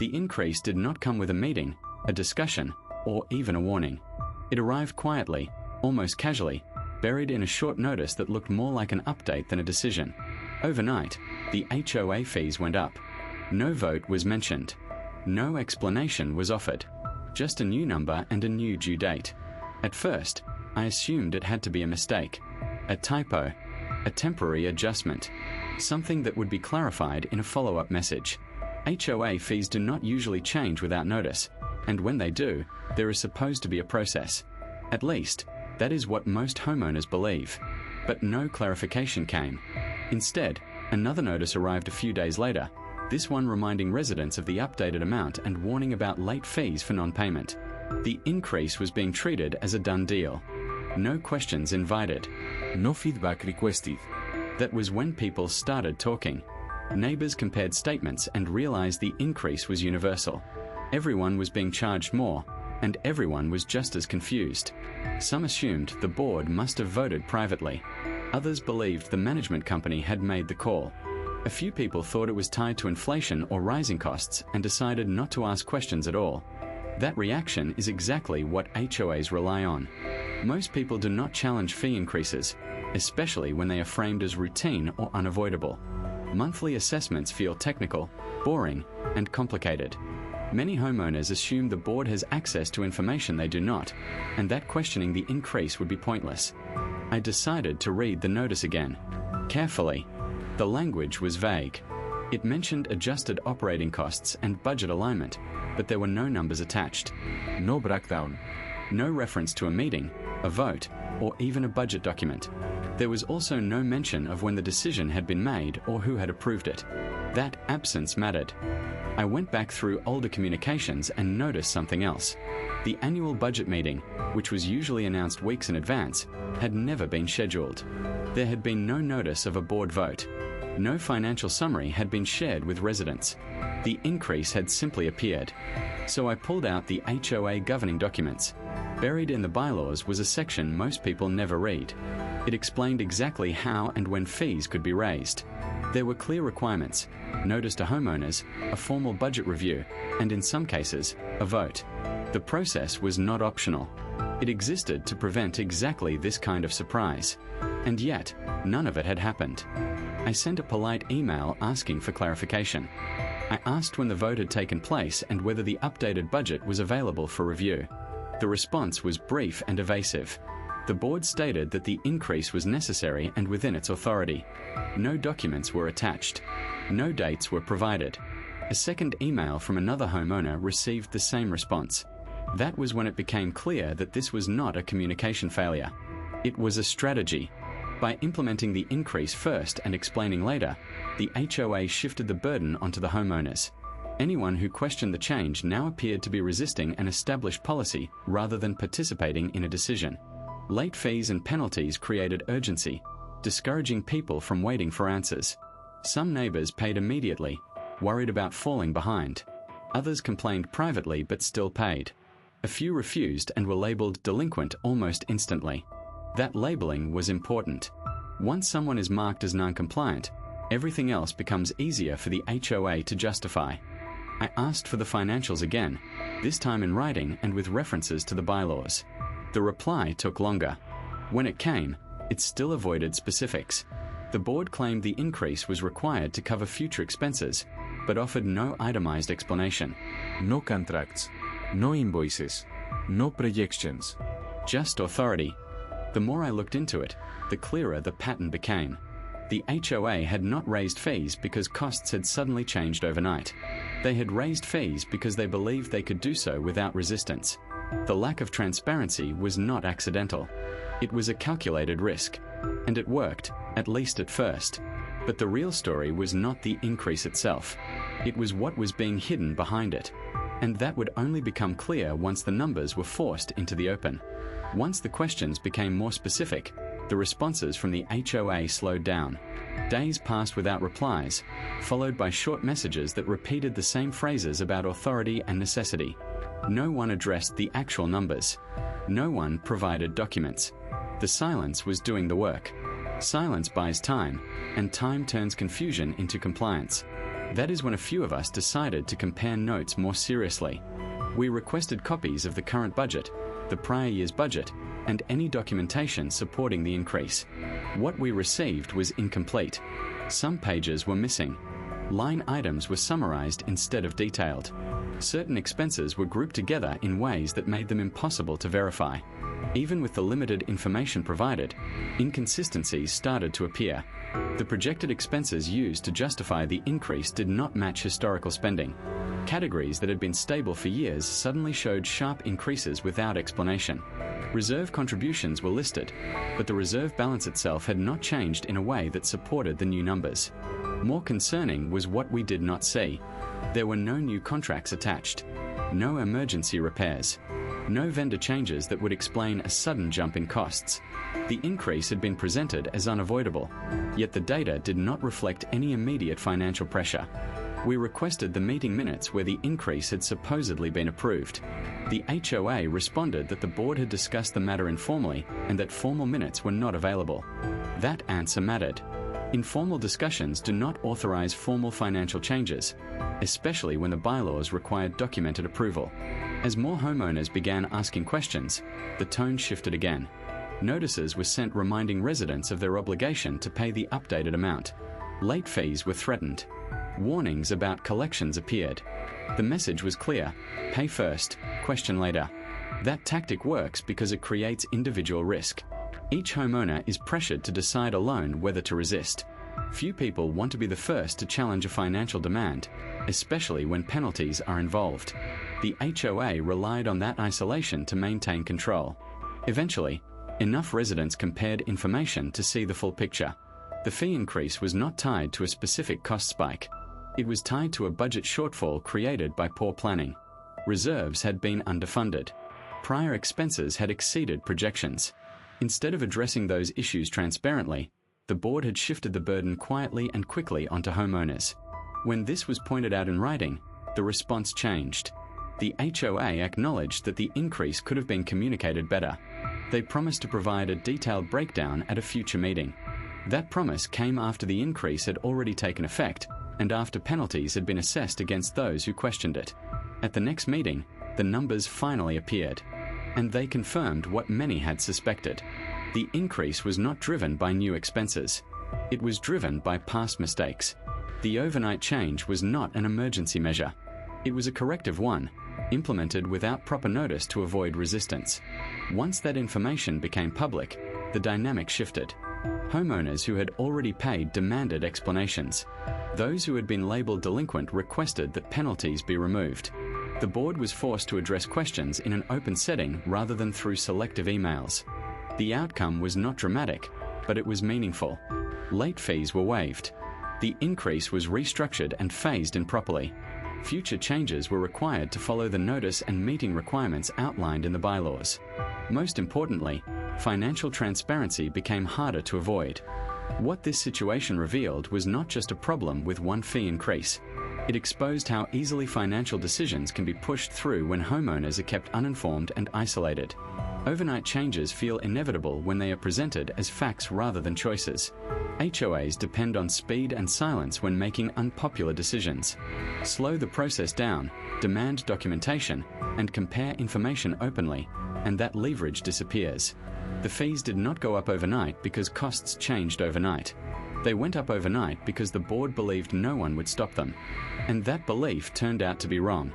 The increase did not come with a meeting, a discussion, or even a warning. It arrived quietly, almost casually, buried in a short notice that looked more like an update than a decision. Overnight, the HOA fees went up. No vote was mentioned. No explanation was offered. Just a new number and a new due date. At first, I assumed it had to be a mistake, a typo, a temporary adjustment, something that would be clarified in a follow-up message. HOA fees do not usually change without notice, and when they do, there is supposed to be a process. At least, that is what most homeowners believe. But no clarification came. Instead, another notice arrived a few days later, this one reminding residents of the updated amount and warning about late fees for non-payment. The increase was being treated as a done deal. No questions invited. No feedback requested. That was when people started talking. Neighbors compared statements and realized the increase was universal. Everyone was being charged more, and everyone was just as confused. Some assumed the board must have voted privately. Others believed the management company had made the call. A few people thought it was tied to inflation or rising costs and decided not to ask questions at all. That reaction is exactly what HOAs rely on. Most people do not challenge fee increases, especially when they are framed as routine or unavoidable. Monthly assessments feel technical, boring, and complicated. Many homeowners assume the board has access to information they do not, and that questioning the increase would be pointless. I decided to read the notice again. Carefully. The language was vague. It mentioned adjusted operating costs and budget alignment, but there were no numbers attached. No breakdown. No reference to a meeting, a vote, or even a budget document. There was also no mention of when the decision had been made or who had approved it. That absence mattered. I went back through older communications and noticed something else. The annual budget meeting, which was usually announced weeks in advance, had never been scheduled. There had been no notice of a board vote. No financial summary had been shared with residents. The increase had simply appeared. So I pulled out the HOA governing documents. Buried in the bylaws was a section most people never read. It explained exactly how and when fees could be raised. There were clear requirements, notice to homeowners, a formal budget review, and in some cases, a vote. The process was not optional. It existed to prevent exactly this kind of surprise. And yet, none of it had happened. I sent a polite email asking for clarification. I asked when the vote had taken place and whether the updated budget was available for review. The response was brief and evasive. The board stated that the increase was necessary and within its authority. No documents were attached. No dates were provided. A second email from another homeowner received the same response. That was when it became clear that this was not a communication failure. It was a strategy. By implementing the increase first and explaining later, the HOA shifted the burden onto the homeowners. Anyone who questioned the change now appeared to be resisting an established policy rather than participating in a decision. Late fees and penalties created urgency, discouraging people from waiting for answers. Some neighbors paid immediately, worried about falling behind. Others complained privately but still paid. A few refused and were labeled delinquent almost instantly. That labeling was important. Once someone is marked as non-compliant, everything else becomes easier for the HOA to justify. I asked for the financials again, this time in writing and with references to the bylaws. The reply took longer. When it came, it still avoided specifics. The board claimed the increase was required to cover future expenses, but offered no itemized explanation. No contracts. No invoices. No projections. Just authority. The more I looked into it, the clearer the pattern became. The HOA had not raised fees because costs had suddenly changed overnight. They had raised fees because they believed they could do so without resistance. The lack of transparency was not accidental. It was a calculated risk. And it worked, at least at first. But the real story was not the increase itself. It was what was being hidden behind it. And that would only become clear once the numbers were forced into the open. Once the questions became more specific, the responses from the HOA slowed down. Days passed without replies, followed by short messages that repeated the same phrases about authority and necessity. No one addressed the actual numbers. No one provided documents. The silence was doing the work. Silence buys time, and time turns confusion into compliance. That is when a few of us decided to compare notes more seriously. We requested copies of the current budget, the prior year's budget, and any documentation supporting the increase. What we received was incomplete. Some pages were missing. Line items were summarized instead of detailed. Certain expenses were grouped together in ways that made them impossible to verify. Even with the limited information provided, inconsistencies started to appear. The projected expenses used to justify the increase did not match historical spending. Categories that had been stable for years suddenly showed sharp increases without explanation. Reserve contributions were listed, but the reserve balance itself had not changed in a way that supported the new numbers. More concerning was what we did not see. There were no new contracts attached, no emergency repairs, no vendor changes that would explain a sudden jump in costs. The increase had been presented as unavoidable, yet the data did not reflect any immediate financial pressure. We requested the meeting minutes where the increase had supposedly been approved. The HOA responded that the board had discussed the matter informally and that formal minutes were not available. That answer mattered. Informal discussions do not authorize formal financial changes, especially when the bylaws required documented approval. As more homeowners began asking questions, the tone shifted again. Notices were sent reminding residents of their obligation to pay the updated amount. Late fees were threatened. Warnings about collections appeared. The message was clear: pay first, question later. That tactic works because it creates individual risk. Each homeowner is pressured to decide alone whether to resist. Few people want to be the first to challenge a financial demand, especially when penalties are involved. The HOA relied on that isolation to maintain control. Eventually, enough residents compared information to see the full picture. The fee increase was not tied to a specific cost spike. It was tied to a budget shortfall created by poor planning. Reserves had been underfunded. Prior expenses had exceeded projections. Instead of addressing those issues transparently, the board had shifted the burden quietly and quickly onto homeowners. When this was pointed out in writing, the response changed. The HOA acknowledged that the increase could have been communicated better. They promised to provide a detailed breakdown at a future meeting. That promise came after the increase had already taken effect and after penalties had been assessed against those who questioned it. At the next meeting, the numbers finally appeared, and they confirmed what many had suspected. The increase was not driven by new expenses. It was driven by past mistakes. The overnight change was not an emergency measure. It was a corrective one, implemented without proper notice to avoid resistance. Once that information became public, the dynamic shifted. Homeowners who had already paid demanded explanations. Those who had been labeled delinquent requested that penalties be removed. The board was forced to address questions in an open setting rather than through selective emails. The outcome was not dramatic, but it was meaningful. Late fees were waived. The increase was restructured and phased in properly. Future changes were required to follow the notice and meeting requirements outlined in the bylaws. Most importantly, financial transparency became harder to avoid. What this situation revealed was not just a problem with one fee increase. It exposed how easily financial decisions can be pushed through when homeowners are kept uninformed and isolated. Overnight changes feel inevitable when they are presented as facts rather than choices. HOAs depend on speed and silence when making unpopular decisions. Slow the process down, demand documentation, and compare information openly, and that leverage disappears. The fees did not go up overnight because costs changed overnight. They went up overnight because the board believed no one would stop them. And that belief turned out to be wrong.